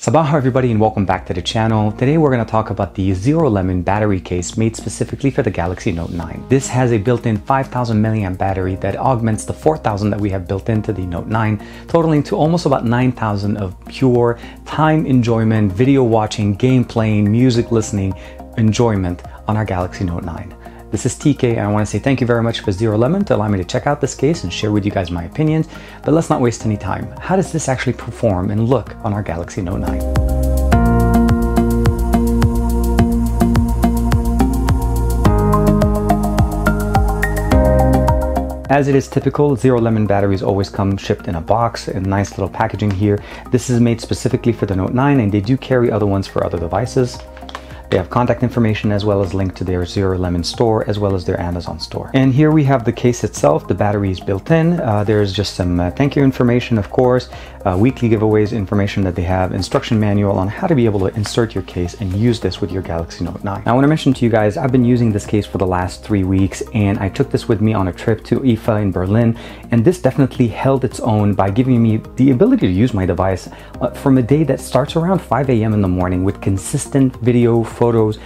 Sabah everybody and welcome back to the channel. Today we're going to talk about the ZeroLemon battery case made specifically for the Galaxy Note 9. This has a built-in 5000 mAh battery that augments the 4000 that we have built into the Note 9, totaling to almost about 9000 of pure time enjoyment, video watching, game playing, music listening enjoyment on our Galaxy Note 9. This is TK and I want to say thank you very much for ZeroLemon to allow me to check out this case and share with you guys my opinions, but let's not waste any time. How does this actually perform and look on our Galaxy Note 9? As it is typical, ZeroLemon batteries always come shipped in a box, in nice little packaging here. This is made specifically for the Note 9 and they do carry other ones for other devices. They have contact information as well as link to their ZeroLemon store as well as their Amazon store. And here we have the case itself. The battery is built in. There's just some thank you information, of course, weekly giveaways information that they have, instruction manual on how to be able to insert your case and use this with your Galaxy Note 9. Now I want to mention to you guys, I've been using this case for the last 3 weeks and I took this with me on a trip to IFA in Berlin, and this definitely held its own by giving me the ability to use my device from a day that starts around 5 a.m. in the morning with consistent video, photos,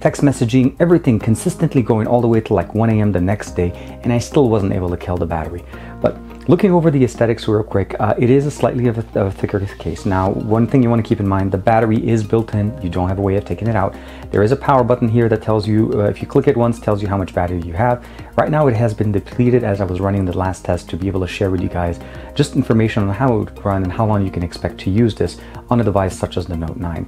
text messaging, everything consistently going all the way to like 1 a.m. the next day, and I still wasn't able to kill the battery. But looking over the aesthetics real quick, it is a slightly of a thicker case. Now, one thing you want to keep in mind, the battery is built in. You don't have a way of taking it out. There is a power button here that tells you, if you click it once, tells you how much battery you have. Right now it has been depleted as I was running the last test to be able to share with you guys just information on how it would run and how long you can expect to use this on a device such as the Note 9.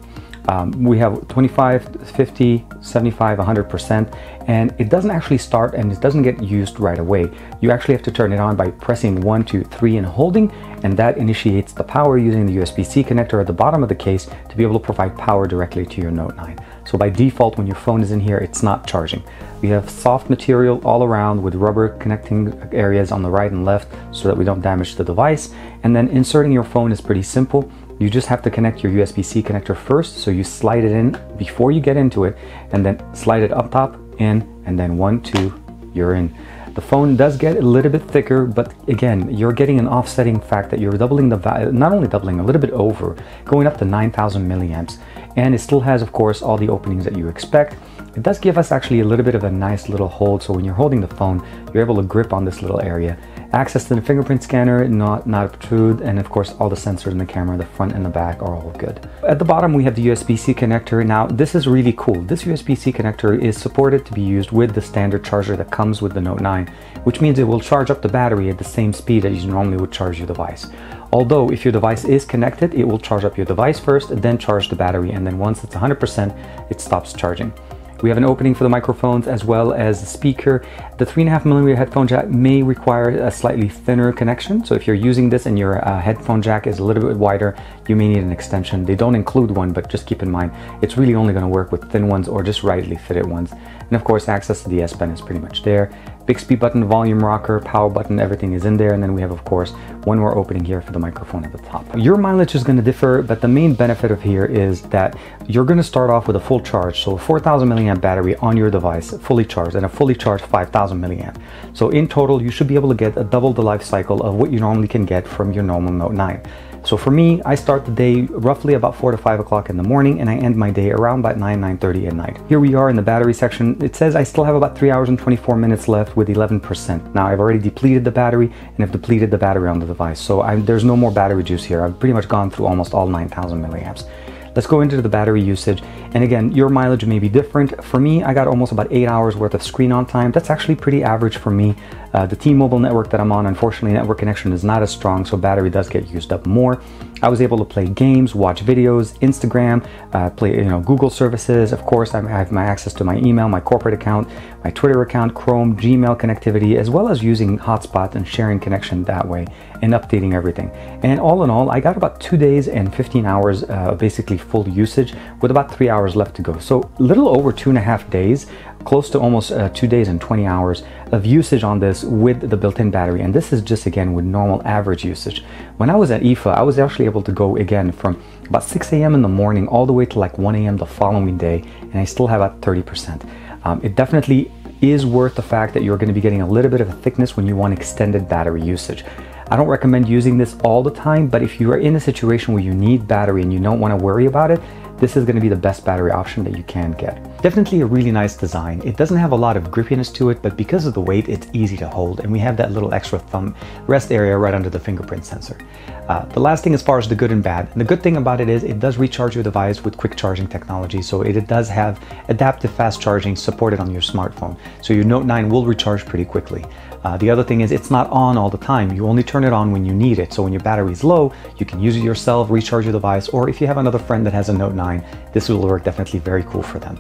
We have 25, 50, 75, 100%, and it doesn't actually start and it doesn't get used right away. You actually have to turn it on by pressing 1, 2, 3 and holding, and that initiates the power using the USB-C connector at the bottom of the case to be able to provide power directly to your Note 9. So by default, when your phone is in here, it's not charging. We have soft material all around with rubber connecting areas on the right and left so that we don't damage the device. And then inserting your phone is pretty simple. You just have to connect your USB-C connector first, so you slide it in before you get into it, and then slide it up top, in, and then 1, 2, you're in. The phone does get a little bit thicker, but again, you're getting an offsetting fact that you're doubling the value, not only doubling, a little bit over, going up to 9000 milliamps. And it still has, of course, all the openings that you expect. It does give us actually a little bit of a nice little hold, so when you're holding the phone, you're able to grip on this little area. Access to the fingerprint scanner, not obtrude, and of course all the sensors in the camera, the front and the back are all good. At the bottom we have the USB-C connector. Now this is really cool. This USB-C connector is supported to be used with the standard charger that comes with the Note 9, which means it will charge up the battery at the same speed that you normally would charge your device. Although if your device is connected, it will charge up your device first, then charge the battery, and then once it's 100%, it stops charging. We have an opening for the microphones as well as a speaker. The 3.5mm headphone jack may require a slightly thinner connection. So if you're using this and your headphone jack is a little bit wider, you may need an extension. They don't include one, but just keep in mind, it's really only going to work with thin ones or just rightly fitted ones. And of course, access to the S Pen is pretty much there. Bixby button, volume rocker, power button, everything is in there. And then we have, of course, one more opening here for the microphone at the top. Your mileage is going to differ, but the main benefit of here is that you're going to start off with a full charge. So a 4000 milliamp battery on your device, fully charged, and a fully charged 5000 milliamp. So in total, you should be able to get double the life cycle of what you normally can get from your normal Note 9. So for me, I start the day roughly about 4 to 5 o'clock in the morning, and I end my day around about 9:30 at night. Here we are in the battery section. It says I still have about 3 hours and 24 minutes left with 11%. Now I've already depleted the battery and have depleted the battery on the device. So there's no more battery juice here. I've pretty much gone through almost all 9000 milliamps. Let's go into the battery usage. And again, your mileage may be different. For me, I got almost about 8 hours worth of screen on time. That's actually pretty average for me. The T-Mobile network that I'm on, unfortunately, network connection is not as strong, so battery does get used up more. I was able to play games, watch videos, Instagram, play Google services. Of course, I have my access to my email, my corporate account, my Twitter account, Chrome, Gmail connectivity, as well as using hotspot and sharing connection that way and updating everything. And all in all, I got about 2 days and 15 hours basically full usage with about 3 hours left to go. So a little over 2.5 days, close to almost 2 days and 20 hours of usage on this with the built-in battery. And this is just again with normal average usage. When I was at IFA, I was actually able to go again from about 6 a.m. in the morning all the way to like 1 a.m. the following day, and I still have about 30%. It definitely is worth the fact that you're going to be getting a little bit of a thickness when you want extended battery usage. I don't recommend using this all the time, but if you are in a situation where you need battery and you don't want to worry about it, this is going to be the best battery option that you can get. Definitely a really nice design. It doesn't have a lot of grippiness to it, but because of the weight, it's easy to hold, and we have that little extra thumb rest area right under the fingerprint sensor. The last thing as far as the good and bad, and the good thing about it is it does recharge your device with quick charging technology, so it does have adaptive fast charging supported on your smartphone, so your Note 9 will recharge pretty quickly. The other thing is it's not on all the time. You only turn it on when you need it. So when your battery is low, you can use it yourself, recharge your device, or if you have another friend that has a Note 9, this will work definitely very cool for them.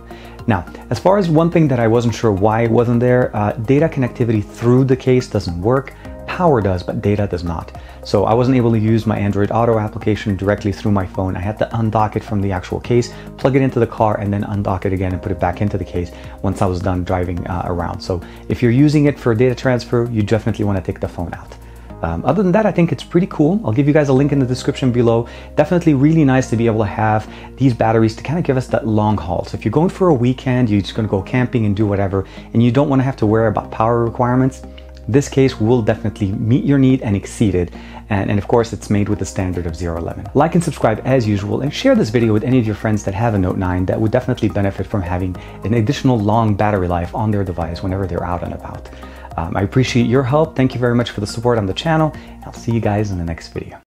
Now, as far as one thing that I wasn't sure why it wasn't there, data connectivity through the case doesn't work. Power does, but data does not. So I wasn't able to use my Android Auto application directly through my phone. I had to undock it from the actual case, plug it into the car, and then undock it again and put it back into the case once I was done driving around. So if you're using it for data transfer, you definitely want to take the phone out. Other than that, I think it's pretty cool. I'll give you guys a link in the description below. Definitely really nice to be able to have these batteries to kind of give us that long haul. So if you're going for a weekend, you're just going to go camping and do whatever, and you don't want to have to worry about power requirements, this case will definitely meet your need and exceed it. And of course, it's made with the standard of ZeroLemon. Like and subscribe as usual, and share this video with any of your friends that have a Note 9 that would definitely benefit from having an additional long battery life on their device whenever they're out and about. I appreciate your help. Thank you very much for the support on the channel, and I'll see you guys in the next video.